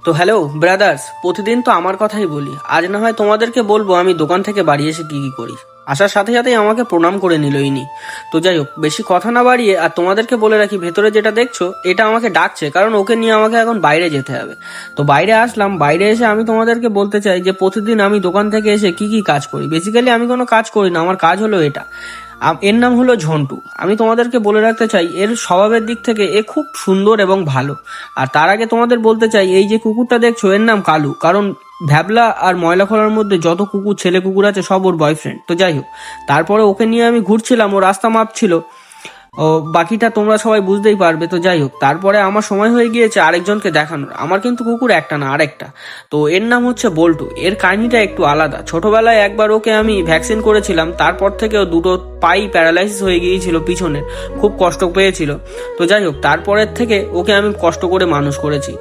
তো hello brothers, প্রতিদিন তো আমার কথাই বলি, আজ না হয় তোমাদেরকে বলবো আমি দোকান থেকে বাড়ি এসে কি কি করি। আসার সাথে সাথেই আমাকে প্রণাম করে নিল ইনি। তো যাই হোক, বেশি কথা না বাড়িয়ে আর তোমাদেরকে বলে রাখি, ভেতরে যেটা দেখছো এটা আমাকে ডাকছে, কারণ ওকে নিয়ে আমাকে এখন বাইরে যেতে হবে। তো বাইরে আসলাম, বাইরে এসে আমি তোমাদেরকে বলতে চাই যে প্রতিদিন আমি দোকান থেকে এসে কি কি কাজ করি। বেসিক্যালি আমি কোনো কাজ করি না, আমার কাজ হলো এটা। এর নাম হলো ঝন্টু। আমি তোমাদেরকে বলে রাখতে চাই, এর স্বভাবের দিক থেকে এ খুব সুন্দর এবং ভালো। আর তার আগে তোমাদের বলতে চাই, এই যে কুকুরটা দেখছো এর নাম কালু, কারণ ভ্যাবলা আর ময়লা খোলার মধ্যে যত কুকুর, ছেলে কুকুর আছে সব ওর বয়ফ্রেন্ড। তো যাই হোক, তারপরে ওকে নিয়ে আমি ঘুরছিলাম, ও রাস্তা মাপছিল। ও বাকিটা তোমরা সবাই বুঝতেই পারবে। তো যাই হোক, তারপরে আমার সময় হয়ে গিয়েছে আরেকজনকে দেখানোর। আমার কিন্তু কুকুর একটা না, আরেকটা। তো এর নাম হচ্ছে বল্টু। এর কাহিনীটা একটু আলাদা। ছোটবেলায় একবার ওকে আমি ভ্যাকসিন করেছিলাম, তারপর থেকে ও দুটো পাই প্যারালাইসিস হয়ে গিয়েছিল পিছনের, খুব কষ্ট পেয়েছিল। তো যাই হোক, তারপরের থেকে ওকে আমি কষ্ট করে মানুষ করেছি।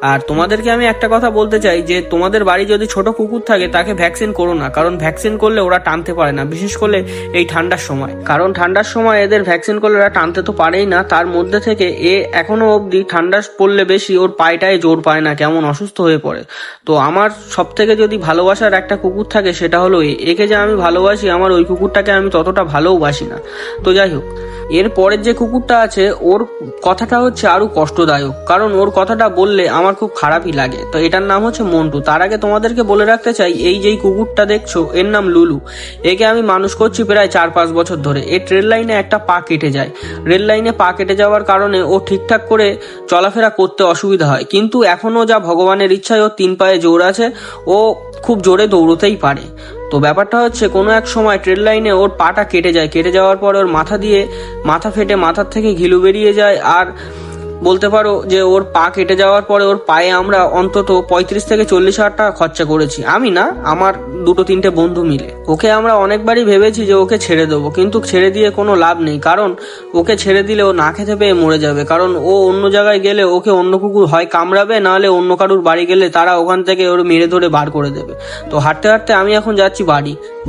আর তোমাদেরকে আমি একটা কথা বলতে চাই যে তোমাদের বাড়ি যদি ছোট কুকুর থাকে তাকে ভ্যাকসিন করো না, কারণ ভ্যাকসিন করলে ওরা টানতে পারে না, বিশেষ করে এই ঠান্ডার সময়। কারণ ঠান্ডার সময় এদের ভ্যাকসিন করলে ওরা টানতে তো পারেই না, তার মধ্যে থেকে এখনো অবধি ঠান্ডা পড়লে বেশি ওর পায়টায় জোর পায় না, কেমন অসুস্থ হয়ে পড়ে। তো আমার সব থেকে যদি ভালোবাসার একটা কুকুর থাকে সেটা হলো একে যে আমি ভালোবাসি, আমার ওই কুকুরটাকে আমি ততটা ভালোবাসি না। তো যাই হোক, এর পরের যে কুকুরটা আছে ওর কথাটা হচ্ছে আরো কষ্টদায়ক, কারণ ওর কথাটা বললে আমার খুব খারাপই লাগে। তো এটার নাম হচ্ছে মন্টু। তার আগে তোমাদেরকে বলে রাখতে চাই, এই যেই কুকুরটা দেখছো এর নাম লুলু। একে আমি মানুষ করছি প্রায় 4-5 বছর ধরে। এই ট্রেন লাইনে একটা পা কেটে যায়, রেল লাইনে পা কেটে যাওয়ার কারণে ও ঠিকঠাক করে চলাফেরা করতে অসুবিধা হয়, কিন্তু এখনো যা ভগবানের ইচ্ছায় ওর 3 পায়ে জোর আছে, ও খুব জোরে দৌড়তেই পারে। তো ব্যাপারটা হচ্ছে, কোনো এক সময় ট্রেন লাইনে ওর পাটা কেটে যায়, কেটে যাওয়ার পর ওর মাথা ফেটে মাথার থেকে ঘিলু বেরিয়ে যায়। আর বলতে পারো যে ওর পা কেটে যাওয়ার পরে ওর পায়ে আমরা অন্তত 35-40 হাজার টাকা খরচা করেছি। আমি না, আমার 2-3টে বন্ধু মিলে। ওকে আমরা অনেকবারই ভেবেছি যে ওকে ছেড়ে দেবো, কিন্তু ছেড়ে দিয়ে কোনো লাভ নেই, কারণ ওকে ছেড়ে দিলে ও না খেতে পেয়ে মরে যাবে। কারণ ও অন্য জায়গায় গেলে ওকে অন্য কুকুর হয় কামড়াবে, নাহলে অন্য কারুর বাড়ি গেলে তারা ওখান থেকে ওর মেরে ধরে বার করে দেবে। তো হাঁটতে হাঁটতে আমি এখন যাচ্ছি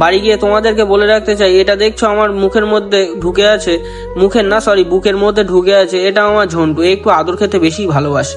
বাড়ি গিয়ে তোমাদেরকে বলে রাখতে চাই, এটা দেখছো আমার মুখের মধ্যে ঢুকে আছে, বুকের মধ্যে ঢুকে আছে, এটা আমার ঝন্টু। একটু আদর খেতে বেশি ভালোবাসে।